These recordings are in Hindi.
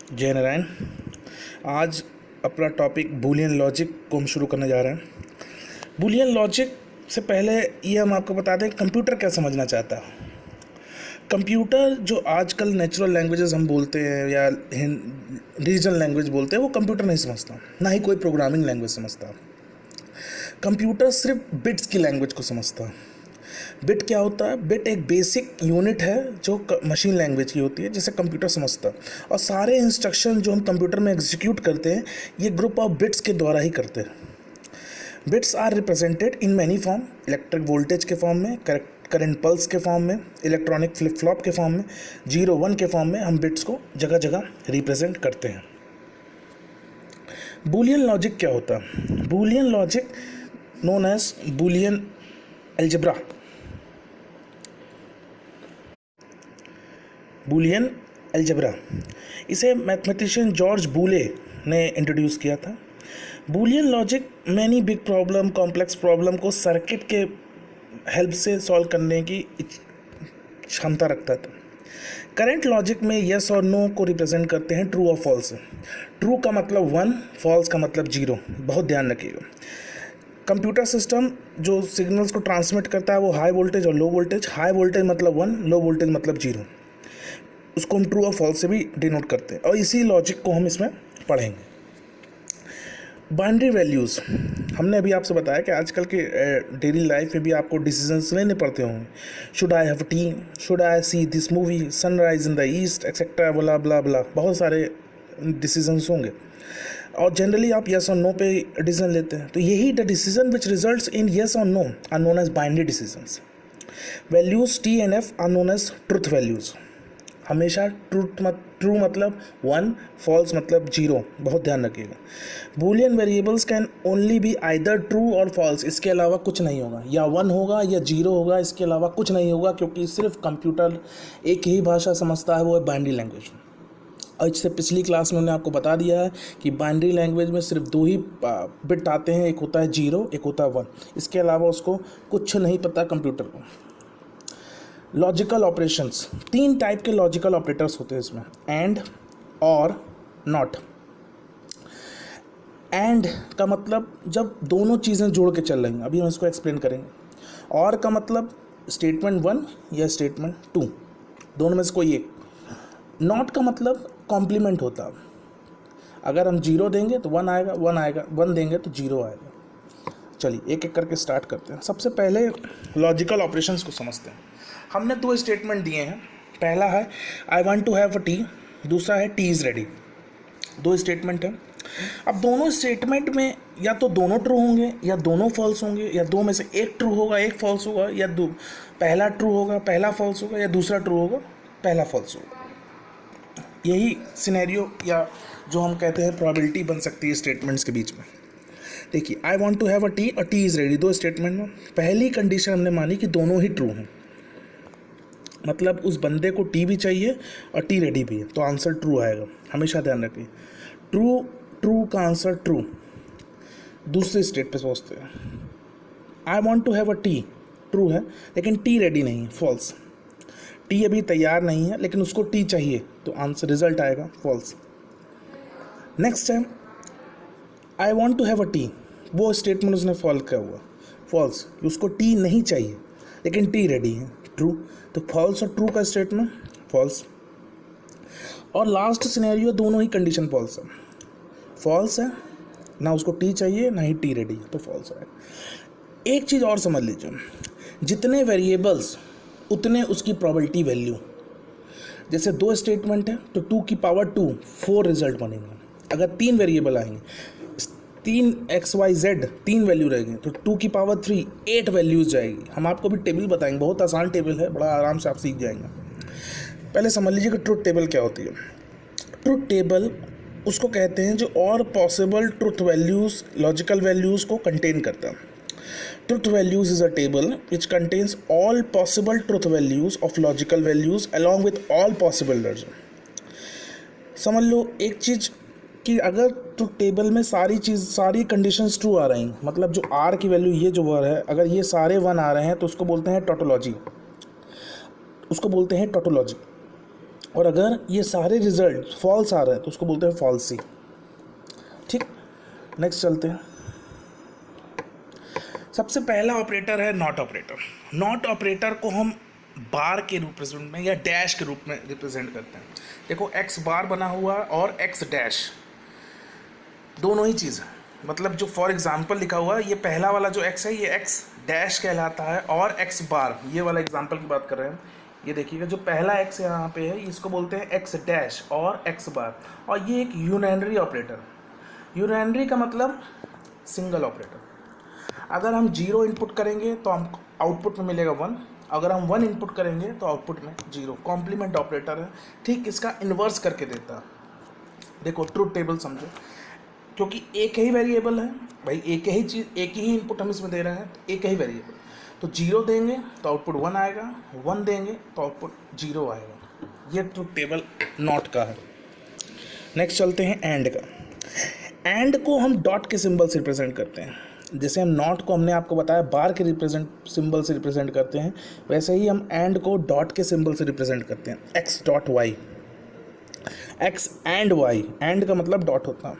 जय नारायण। आज अपना टॉपिक बूलियन लॉजिक को हम शुरू करने जा रहे हैं। बूलियन लॉजिक से पहले ये हम आपको बता दें कंप्यूटर क्या समझना चाहता है। कंप्यूटर जो आजकल नेचुरल लैंग्वेजेस हम बोलते हैं या रीजनल लैंग्वेज बोलते हैं, वो कंप्यूटर नहीं समझता, ना ही कोई प्रोग्रामिंग लैंग्वेज समझता। कंप्यूटर सिर्फ बिट्स की लैंग्वेज को समझता है। बिट क्या होता है? बिट एक बेसिक यूनिट है जो मशीन लैंग्वेज की होती है, जिसे कंप्यूटर समझता है। और सारे इंस्ट्रक्शन जो हम कंप्यूटर में एग्जीक्यूट करते हैं, ये ग्रुप ऑफ बिट्स के द्वारा ही करते हैं। Bits are represented in many form, electric voltage के फॉर्म में, करंट पल्स के फॉर्म में, इलेक्ट्रॉनिक फ्लिप फ्लॉप के फॉर्म में, 0 1 के फॉर्म में हम बिट्स को जगह जगह रिप्रेजेंट करते हैं। बूलियन लॉजिक क्या होता है? Boolean logic known as Boolean algebra, Boolean algebra, इसे मैथमेटिशियन जॉर्ज बूले ने इंट्रोड्यूस किया था। Boolean logic many big problem, complex problem को सर्किट के हेल्प से सॉल्व करने की क्षमता रखता था। करंट लॉजिक में यस और नो को रिप्रेजेंट करते हैं ट्रू और फॉल्स। ट्रू का मतलब 1, फॉल्स का मतलब 0। बहुत ध्यान रखिएगा। कंप्यूटर सिस्टम जो सिग्नल्स को ट्रांसमिट करता है वो हाई वोल्टेज और लो वोल्टेज। हाई वोल्टेज मतलब 1, लो वोल्टेज मतलब 0। उसको हम ट्रू और फॉल्स से भी डिनोट करते हैं और इसी लॉजिक को हम इसमें पढ़ेंगे। बाइनरी वैल्यूज़, हमने अभी आपसे बताया कि आजकल के डेली लाइफ में भी आपको डिसीजंस लेने पड़ते होंगे। Should I have tea, should I see this movie, sunrise in the east, etcetera, blah blah blah, बहुत सारे डिसीजंस होंगे और जनरली आप यस और नो पे डिसीजन लेते हैं। तो यही the decision which results in yes और no are known as binary decisions. Values T and F are known as truth values. हमेशा ट्रू मतलब 1, फॉल्स मतलब 0। बहुत ध्यान रखिएगा। Boolean variables can only be either true और फॉल्स, इसके अलावा कुछ नहीं होगा। या 1 होगा या 0 होगा, इसके अलावा कुछ नहीं होगा, क्योंकि सिर्फ कंप्यूटर एक ही भाषा समझता है, वो है बाइनरी लैंग्वेज। और इससे पिछली क्लास में हमने आपको बता दिया है कि बाइनरी लैंग्वेज में सिर्फ 2 ही बिट आते हैं, एक होता है 0, एक होता है 1। इसके अलावा उसको कुछ नहीं पता कंप्यूटर को। लॉजिकल ऑपरेशंस, 3 टाइप के लॉजिकल ऑपरेटर्स होते हैं इसमें, एंड, और, नॉट। एंड का मतलब जब दोनों चीज़ें जोड़ के चल रही हैं, अभी हम इसको एक्सप्लेन करेंगे। और का मतलब स्टेटमेंट 1 या स्टेटमेंट 2, दोनों में से कोई एक। नॉट का मतलब कॉम्प्लीमेंट होता है। अगर हम 0 देंगे तो 1 आएगा, 1 आएगा, 1 देंगे तो 0 आएगा। चलिए एक एक करके स्टार्ट करते हैं। सबसे पहले लॉजिकल ऑपरेशंस को समझते हैं। हमने 2 स्टेटमेंट दिए हैं। पहला है I want to have a tea, दूसरा है टी इज़ रेडी। 2 स्टेटमेंट हैं। अब दोनों स्टेटमेंट में या तो दोनों ट्रू होंगे या दोनों फॉल्स होंगे, या 2 में से एक ट्रू होगा एक फॉल्स होगा, या पहला ट्रू होगा पहला फॉल्स होगा, या दूसरा ट्रू होगा पहला फॉल्स होगा। यही सिनेरियो या जो हम कहते हैं प्रोबेबिलिटी बन सकती है स्टेटमेंट्स के बीच में। देखिए I want to have a tea और टी इज़ रेडी, 2 स्टेटमेंट में पहली कंडीशन हमने मानी कि दोनों ही ट्रू हैं, मतलब उस बंदे को टी भी चाहिए और टी रेडी भी है, तो आंसर ट्रू आएगा। हमेशा ध्यान रखिए, ट्रू ट्रू का आंसर ट्रू। दूसरे स्टेट पे सोचते हैं, I want to have a tea, true है लेकिन टी रेडी नहीं है, फॉल्स। टी अभी तैयार नहीं है लेकिन उसको टी चाहिए, तो आंसर रिजल्ट आएगा फॉल्स। नेक्स्ट है I want to have a tea, वो स्टेटमेंट उसने फॉल्स किया हुआ, फॉल्स, कि उसको टी नहीं चाहिए लेकिन टी रेडी है, ट्रू। तो फॉल्स और ट्रू का स्टेटमेंट फॉल्स। और लास्ट सिनेरियो दोनों ही कंडीशन फॉल्स है। फॉल्स है, ना उसको टी चाहिए ना ही टी रेडी, तो फॉल्स है। एक चीज़ और समझ लीजिए, जितने वेरिएबल्स उतने उसकी प्रोबेबिलिटी वैल्यू। जैसे 2 स्टेटमेंट है तो 2 की पावर 2 4 रिजल्ट बनेंगे। अगर 3 वेरिएबल आएंगे, 3 XYZ 3 वैल्यू रहेंगे, तो 2 की पावर 3 8 वैल्यूज़ जाएगी। हम आपको भी टेबल बताएंगे, बहुत आसान टेबल है, बड़ा आराम से आप सीख जाएंगे। पहले समझ लीजिए कि ट्रुथ टेबल क्या होती है। ट्रुथ टेबल उसको कहते हैं जो और possible truth values, logical values को कंटेन करता है। Truth values is a table which contains all possible truth values of logical values along with all possible errors. समझ लो एक चीज़ कि अगर तो टेबल में सारी कंडीशंस ट्रू आ रही हैं, मतलब जो आर की वैल्यू ये जो वर्ड है, अगर ये सारे 1 आ रहे हैं तो उसको बोलते हैं टोटोलॉजी, उसको बोलते हैं टोटोलॉजी। और अगर ये सारे रिजल्ट फॉल्स आ रहे हैं तो उसको बोलते हैं फॉल्सी। ठीक, नेक्स्ट चलते हैं। सबसे पहला ऑपरेटर है नॉट ऑपरेटर। नॉट ऑपरेटर को हम बार के रिप्रेजेंट में या डैश के रूप में रिप्रेजेंट करते हैं। देखो एक्स बार बना हुआ और एक्स डैश दोनों ही चीज़ है, मतलब जो फॉर एग्जांपल लिखा हुआ है ये पहला वाला जो एक्स है ये एक्स डैश कहलाता है, और एक्स बार ये वाला एग्जांपल की बात कर रहे हैं, ये देखिएगा जो पहला एक्स यहाँ पे है इसको बोलते हैं एक्स डैश और एक्स बार, और ये एक यूनैनरी ऑपरेटर। यूनैनरी का मतलब सिंगल ऑपरेटर। अगर हम 0 इनपुट करेंगे तो हम आउटपुट में मिलेगा 1, अगर हम 1 इनपुट करेंगे तो आउटपुट में 0। कॉम्प्लीमेंट ऑपरेटर है, ठीक इसका इन्वर्स करके देता है। देखो ट्रूथ टेबल समझो, क्योंकि एक ही वेरिएबल है भाई, एक ही चीज़, एक ही इनपुट हम इसमें दे रहे हैं, एक ही वेरिएबल, तो 0 देंगे तो आउटपुट 1 आएगा, 1 देंगे तो आउटपुट 0 आएगा। ये ट्रूथ टेबल नॉट का है। नेक्स्ट चलते हैं एंड का। एंड को हम डॉट के सिंबल से रिप्रेजेंट करते हैं। जैसे हम नॉट को हमने आपको बताया बार के सिंबल से रिप्रेजेंट करते हैं, वैसे ही हम एंड को डॉट के सिंबल से रिप्रेजेंट करते हैं। X dot Y, X and Y, and का मतलब डॉट होता है।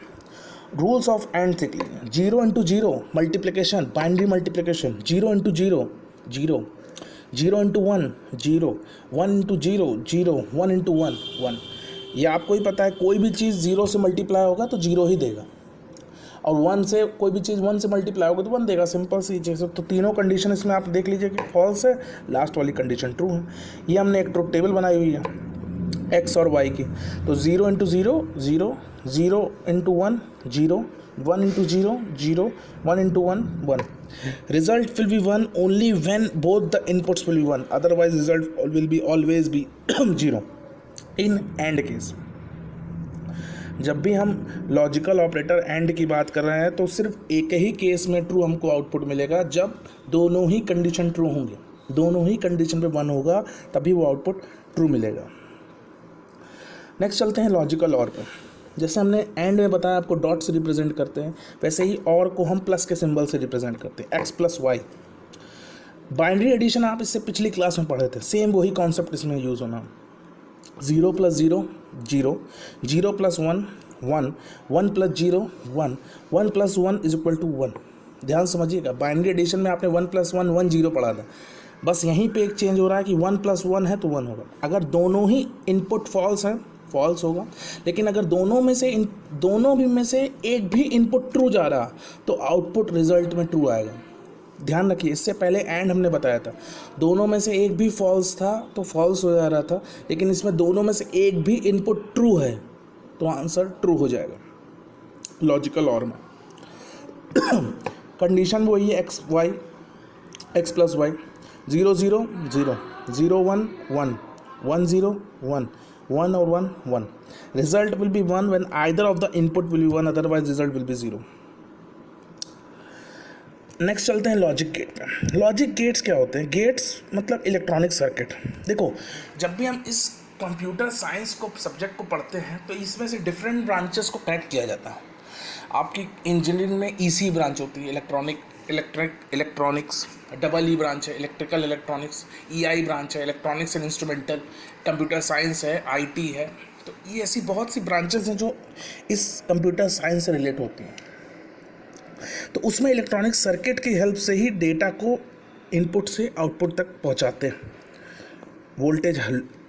Rules of and thickly, 0 into 0 multiplication, binary multiplication, 0 into 0 0, 0 into 1 0, 1 into 0 0, 1 into 1 1। ये आपको ही पता है कोई भी चीज़ 0 से मल्टीप्लाई होगा तो 0 ही देगा, और 1 से कोई भी चीज़ 1 से मल्टीप्लाई होगा तो 1 देगा, सिंपल सी चीज़। तो तीनों कंडीशन इसमें आप देख लीजिए कि फॉल्स है, लास्ट वाली कंडीशन ट्रू है। ये हमने एक ट्रूथ टेबल बनाई हुई है एक्स और वाई की, तो 0 into 0 0, 0 into 1 0, 1 into 0 0, 1 into 1 1। Result will be 1 only when both the inputs will be 1, otherwise result will be always be 0 in and case. जब भी हम लॉजिकल ऑपरेटर एंड की बात कर रहे हैं तो सिर्फ एक ही केस में ट्रू हमको आउटपुट मिलेगा, जब दोनों ही कंडीशन ट्रू होंगे, दोनों ही कंडीशन पे 1 होगा तभी वो आउटपुट ट्रू मिलेगा। नेक्स्ट चलते हैं लॉजिकल और पे। जैसे हमने एंड में बताया आपको डॉट से रिप्रेजेंट करते हैं, वैसे ही और को हम प्लस के सिंबल से रिप्रेजेंट करते हैं, X plus Y. Binary addition आप इससे पिछली क्लास में पढ़े थे, सेम वही कॉन्सेप्ट इसमें यूज़ होना। 0 plus 0 0, 0 plus 1 1, 1 plus 0 1, 1 plus 1 is equal to 1। ध्यान समझिएगा, बाइनरी एडिशन में आपने 1 प्लस 1 1 0 पढ़ा था, बस यहीं पे एक चेंज हो रहा है कि 1 प्लस 1 है तो 1 होगा। अगर दोनों ही इनपुट फॉल्स हैं फॉल्स होगा, लेकिन अगर दोनों में से एक भी इनपुट ट्रू जा रहा तो आउटपुट रिजल्ट में ट्रू आएगा। ध्यान रखिए, इससे पहले एंड हमने बताया था दोनों में से एक भी फॉल्स था तो फॉल्स हो जा रहा था, लेकिन इसमें दोनों में से एक भी इनपुट ट्रू है तो आंसर ट्रू हो जाएगा लॉजिकल और में। कंडीशन वही है X Y, X plus Y, 0 0 0, 0 1 1, 1 0 1, 1 और 1 1। Result will be 1 when either of the input will be 1, otherwise result will be 0। Next चलते हैं लॉजिक गेट पे। लॉजिक गेट्स क्या होते हैं? गेट्स मतलब इलेक्ट्रॉनिक सर्किट। देखो, जब भी हम इस कंप्यूटर साइंस को सब्जेक्ट को पढ़ते हैं तो इसमें से डिफरेंट ब्रांचेस को कनेक्ट किया जाता है। आपकी इंजीनियरिंग में ईसी ब्रांच होती है, इलेक्ट्रॉनिक्स, डबल ई ब्रांच है इलेक्ट्रिकल इलेक्ट्रॉनिक्स, ईआई ब्रांच है electronics and instrumental, computer science है, आईटी है। तो ये ऐसी बहुत सी ब्रांचेस हैं जो इस कंप्यूटर साइंस से रिलेट होती हैं। तो उसमें इलेक्ट्रॉनिक सर्किट की हेल्प से ही डेटा को इनपुट से आउटपुट तक पहुंचाते हैं। वोल्टेज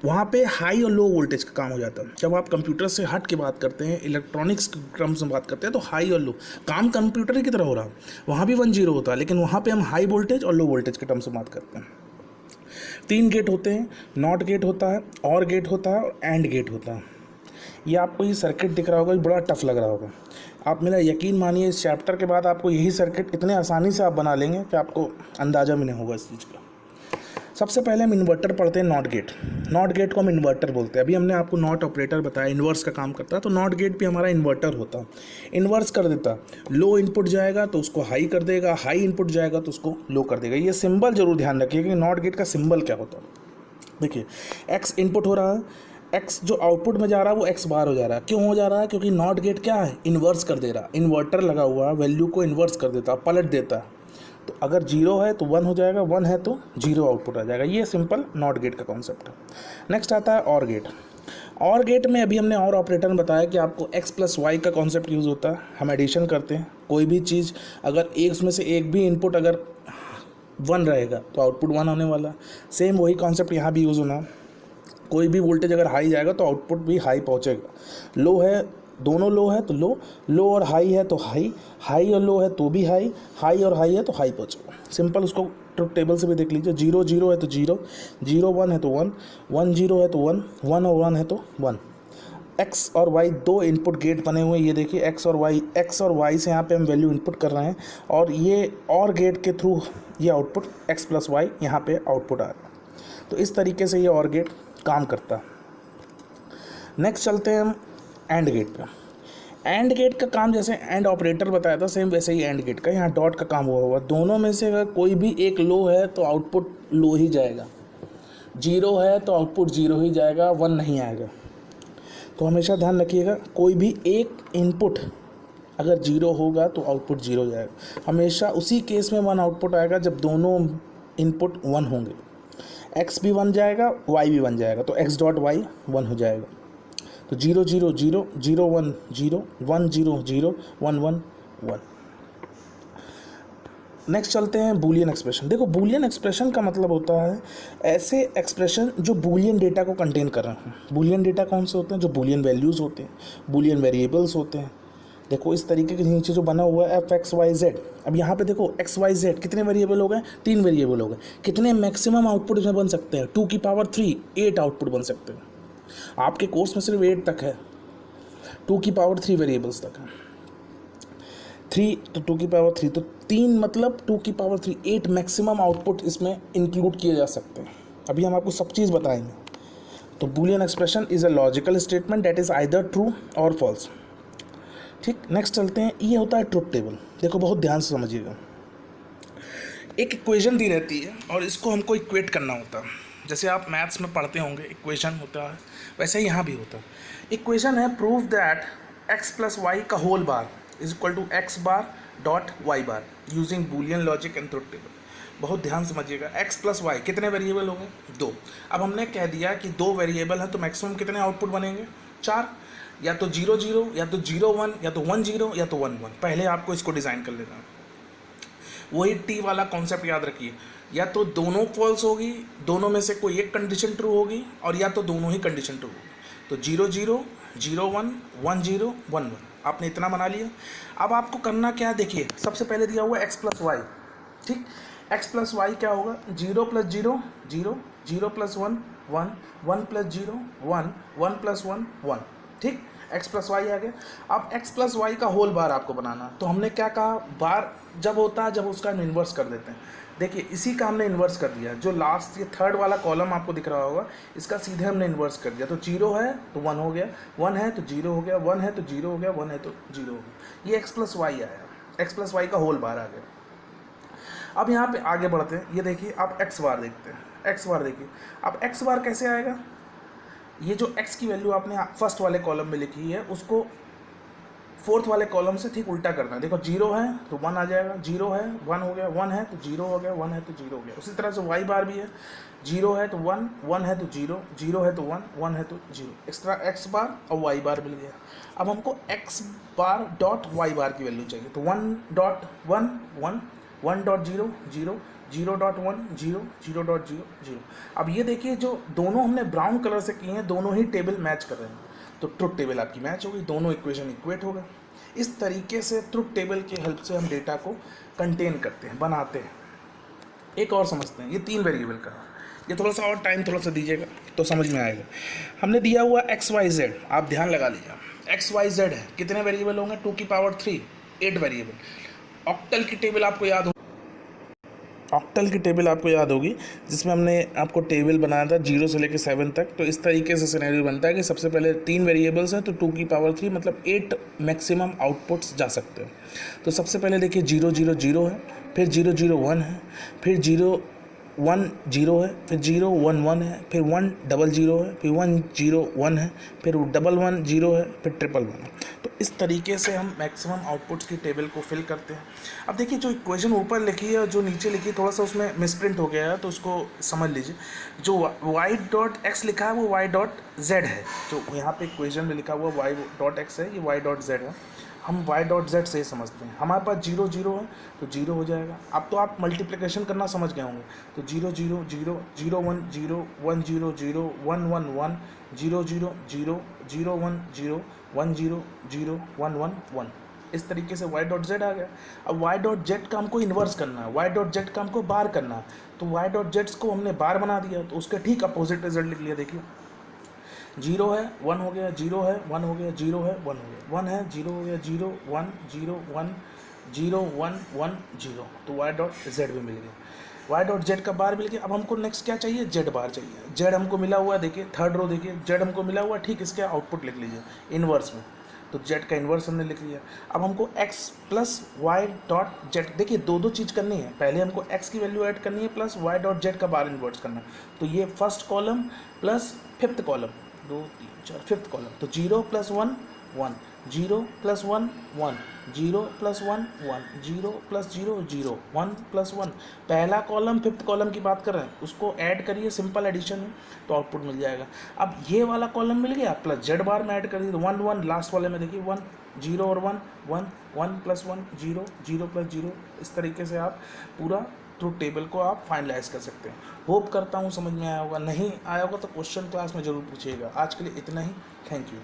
वहाँ पे हाई और लो वोल्टेज का काम हो जाता है। जब आप कंप्यूटर से हट के बात करते हैं, इलेक्ट्रॉनिक्स के टर्म्स में बात करते हैं, तो हाई और लो काम कंप्यूटर ही की तरह हो रहा है। वहाँ भी 1 0 होता है, लेकिन वहाँ पे हम हाई वोल्टेज और लो वोल्टेज के टर्म्स में बात करते हैं। 3 गेट होते हैं, नॉट गेट होता है, और गेट होता है और एंड गेट होता है। ये आपको ये सर्किट दिख रहा होगा, ये बड़ा टफ लग रहा होगा। आप मेरा यकीन मानिए, इस चैप्टर के बाद आपको यही सर्किट इतने आसानी से आप बना लेंगे कि आपको अंदाज़ा भी नहीं होगा इस चीज़ का। सबसे पहले हम इन्वर्टर पढ़ते हैं, नॉट गेट। नॉट गेट को हम इन्वर्टर बोलते हैं। अभी हमने आपको नॉट ऑपरेटर बताया, इन्वर्स का काम करता है, तो नॉट गेट भी हमारा इन्वर्टर होता। इन्वर्स कर देता, लो इनपुट जाएगा तो उसको हाई कर देगा, हाई इनपुट जाएगा तो उसको लो कर देगा। ये सिंबल जरूर ध्यान रखिए कि नॉट गेट का सिंबल क्या होता है। देखिए, एक्स इनपुट हो रहा है, एक्स जो आउटपुट में जा रहा है वो एक्स बार हो जा रहा है। क्यों हो जा रहा है? क्योंकि नॉट गेट क्या है, इन्वर्स कर दे रहा है। इन्वर्टर लगा हुआ है, वैल्यू को इन्वर्स कर देता, पलट देता है। तो अगर 0 है तो 1 हो जाएगा, 1 है तो 0 आउटपुट आ जाएगा। ये सिंपल नॉट गेट का कॉन्सेप्ट है। नेक्स्ट आता है और गेट। और गेट में अभी हमने और ऑपरेटर में बताया कि आपको x प्लस वाई का कॉन्सेप्ट यूज़ होता है। हम एडिशन करते हैं, कोई भी चीज़ अगर एक उसमें से एक भी इनपुट अगर 1 रहेगा तो आउटपुट 1 होने वाला। सेम वही कॉन्सेप्ट यहाँ भी यूज़ होना। कोई भी वोल्टेज अगर हाई जाएगा तो आउटपुट भी हाई पहुँचेगा। लो है, दोनों लो है तो लो, लो और हाई है तो हाई, हाई और लो है तो भी हाई, हाई और हाई है तो हाई पहुँचेगा। सिंपल, उसको ट्रुथ टेबल से भी देख लीजिए। 0 0 है तो 0, 0 1 है तो 1, 1 0 है तो 1, 1 और 1 है तो 1। एक्स और वाई दो इनपुट गेट बने हुए हैं। ये देखिए एक्स और वाई से यहाँ पे हम वैल्यू इनपुट कर रहे हैं और ये और गेट के थ्रू ये आउटपुट एक्स प्लस वाई यहाँ पे आउटपुट आ रहा है। तो इस तरीके से ये और गेट काम करता है। नेक्स्ट चलते हैं हम एंड गेट पे। एंड गेट का काम जैसे एंड ऑपरेटर बताया था, सेम वैसे ही एंड गेट का यहाँ डॉट का काम हुआ हुआ। दोनों में से अगर कोई भी एक लो है तो आउटपुट लो ही जाएगा, 0 है तो आउटपुट 0 ही जाएगा, 1 नहीं आएगा। तो हमेशा ध्यान रखिएगा, कोई भी एक इनपुट अगर 0 होगा तो आउटपुट 0 जाएगा। हमेशा उसी केस में 1 आउटपुट आएगा जब दोनों इनपुट 1 होंगे। x भी 1 जाएगा, y भी 1 जाएगा, तो x डॉट वाई 1 हो जाएगा। तो 0 0 0 0 1 0 1 0 0 1 1 1। नेक्स्ट चलते हैं बूलियन एक्सप्रेशन। देखो बूलियन एक्सप्रेशन का मतलब होता है ऐसे एक्सप्रेशन जो बूलियन डेटा को कंटेन कर रहे हैं। बूलियन डेटा कौन से होते हैं? जो बूलियन वैल्यूज़ होते हैं, बूलियन वेरिएबल्स होते हैं। देखो इस तरीके के नीचे जो बना हुआ है एफ एक्स वाई जेड। अब यहाँ पे देखो एक्स वाई जेड कितने वेरिएबल हो गए? 3 वेरिएबल हो गए। कितने मैक्सिमम आउटपुट इसमें बन सकते हैं? 2 की पावर 3 8 आउटपुट बन सकते हैं। आपके कोर्स में सिर्फ 8 तक है, 2 की पावर 3 वेरिएबल्स तक है। 3 तो 2 की पावर 3 तो 3 मतलब 2 की पावर 3 8 मैक्सिमम आउटपुट इसमें इंक्लूड किए जा सकते हैं। अभी हम आपको सब चीज़ बताएंगे। तो Boolean expression is a logical statement that is either true और फॉल्स। ठीक, नेक्स्ट चलते हैं। ये होता है ट्रुथ टेबल। देखो बहुत ध्यान से समझिएगा। एक इक्वेशन दी रहती है और इसको हमको इक्वेट करना होता है। जैसे आप मैथ्स में पढ़ते होंगे इक्वेशन होता है, वैसे ही यहाँ भी होता है। इक्वेशन है prove that x plus Y का whole bar is equal to X bar dot Y bar using Boolean logic and truth table. बहुत ध्यान समझिएगा। x प्लस वाई कितने वेरिएबल होंगे? 2। अब हमने कह दिया कि 2 वेरिएबल हैं तो मैक्सिमम कितने आउटपुट बनेंगे? 4। या तो 0 0 या तो 0 1 या तो 1 0 या तो 1 1। पहले आपको इसको डिज़ाइन कर लेना है। वही टी वाला कॉन्सेप्ट याद रखिए, या तो दोनों फॉल्स होगी, दोनों में से कोई एक कंडीशन ट्रू होगी, और या तो दोनों ही कंडीशन ट्रू होगी। तो 0 0 0 1 1 0 1 1। आपने इतना बना लिया। अब आपको करना क्या है? देखिए सबसे पहले दिया हुआ x प्लस वाई। ठीक, x प्लस वाई क्या होगा? 0 प्लस 0 0, 0 प्लस 1 1, 1 प्लस 0 1, 1 प्लस 1 1। ठीक, x प्लस वाई आ गया। अब x प्लस वाई का होल बार आपको बनाना। तो हमने क्या कहा? बार जब होता है जब उसका हम इन्वर्स कर देते हैं। देखिए इसी का हमने इन्वर्स कर दिया। जो लास्ट ये थर्ड वाला कॉलम आपको दिख रहा होगा, इसका सीधे हमने इन्वर्स कर दिया। तो 0 है तो 1 हो गया, 1 है तो 0 हो गया, 1 है तो 0 हो गया, 1 है तो 0 हो गया। ये x प्लस वाई आया, x प्लस वाई का होल बार आ गया। अब यहाँ पे आगे बढ़ते हैं। ये देखिए आप x बार देखते हैं। x बार देखिए, अब x बार कैसे आएगा? ये जो x की वैल्यू आपने फर्स्ट वाले कॉलम में लिखी है उसको फोर्थ वाले कॉलम से ठीक उल्टा करना है। देखो 0 है तो 1 आ जाएगा, 0 है 1 हो गया, 1 है तो 0 हो गया, 1 है तो 0 हो गया। उसी तरह से y बार भी है, 0 है तो 1, 1 है तो 0, 0 है तो 1, 1 है तो 0। इस तरह x बार और y बार मिल गया। अब हमको x बार डॉट y बार की वैल्यू चाहिए। तो 1 डॉट 1 1, 1 डॉट 0 0, 0 डॉट 1 0, 0 डॉट 0 0। अब ये देखिए जो दोनों हमने ब्राउन कलर से किए हैं, दोनों ही टेबल मैच कर रहे हैं। तो ट्रुथ टेबल आपकी मैच हो गई, दोनों इक्वेशन इक्वेट हो गए। इस तरीके से ट्रुथ टेबल की हेल्प से हम डेटा को कंटेन करते हैं, बनाते हैं। एक और समझते हैं, ये 3 वेरिएबल का, ये थोड़ा सा और टाइम थोड़ा सा दीजिएगा तो समझ में आएगा। हमने दिया हुआ एक्स वाई जेड, आप ध्यान लगा लीजिए। एक्स वाई जेड है, कितने वेरिएबल होंगे? 2 की पावर 3 8 वेरिएबल। ऑक्टल की टेबल आपको याद हो, ऑक्टल की टेबल आपको याद होगी, जिसमें हमने आपको टेबल बनाया था 0 से लेकर 7 तक। तो इस तरीके से सिनेरियो बनता है कि सबसे पहले 3 वेरिएबल्स हैं तो 2 की पावर 3 मतलब 8 मैक्सिमम आउटपुट्स जा सकते हैं। तो सबसे पहले देखिए 0 0 0 है, फिर 0 0 1 है, फिर 0 1 0 है, फिर 0 1 1 है, फिर 1 0 0 है, फिर 1 0 1 है, फिर 1 1 0 है, फिर 1 1 1 है। तो इस तरीके से हम मैक्सिमम आउटपुट्स की टेबल को फिल करते हैं। अब देखिए जो इक्वेशन ऊपर लिखी है और जो नीचे लिखी है थोड़ा सा उसमें मिसप्रिंट हो गया है, तो उसको समझ लीजिए। जो y.x लिखा है वो y.z है, जो यहाँ पे इक्वेशन में लिखा हुआ y.x है, ये y.z है। हम y.z से समझते हैं। हमारे पास 0 0 है तो 0 हो जाएगा। अब तो आप मल्टीप्लिकेशन करना समझ गए होंगे, तो 0 0 0 0 1 0 1 0 0 1 1 1 0 0 0 0 1 0 1 0 0 1 1 1, इस तरीके से y.z आ गया। अब y.z का हमको इन्वर्स करना है, y.z का हमको बार करना है, तो y.z को हमने बार बना दिया, तो उसके ठीक अपोजिट रिजल्ट लिख लिया। देखिए 0 है 1 हो गया, 0 है 1 हो गया, 0 है 1 हो गया, 1 है 0 हो गया, 0 1 0 1 0 1 1 0, तो y.z भी मिल गया, y.z का बार मिल गया। अब हमको नेक्स्ट क्या चाहिए, z बार चाहिए। z हमको मिला हुआ है, देखिए थर्ड रो देखिए, z हमको मिला हुआ है, ठीक इसके आउटपुट लिख लीजिए इन्वर्स में, तो z का इन्वर्स हमने लिख लिया। अब हमको x प्लस y.z, देखिए दो चीज़ करनी है, पहले हमको x की वैल्यू ऐड करनी है प्लस y.z का बार इन्वर्स करना है, तो ये first column plus fifth column, 2 3 4 fifth column, तो 0 + 1 1 0 + 1 1 0 + 1 1 0 + 0 0 1 + 1, पहला कॉलम फिफ्थ कॉलम की बात कर रहे हैं, उसको ऐड करिए सिंपल एडिशन में तो आउटपुट मिल जाएगा। अब ये वाला कॉलम मिल गया प्लस जेड बार में ऐड करिए, तो 1 1 लास्ट वाले में देखिए 1 0 और 1 1 1 + 1 0 0 + 0, इस तरीके से आप पूरा ट्रूथ टेबल को आप फाइनलाइज कर सकते हैं। होप करता हूँ समझ में आया होगा, नहीं आया होगा तो क्वेश्चन क्लास में ज़रूर पूछिएगा। आज के लिए इतना ही, थैंक यू।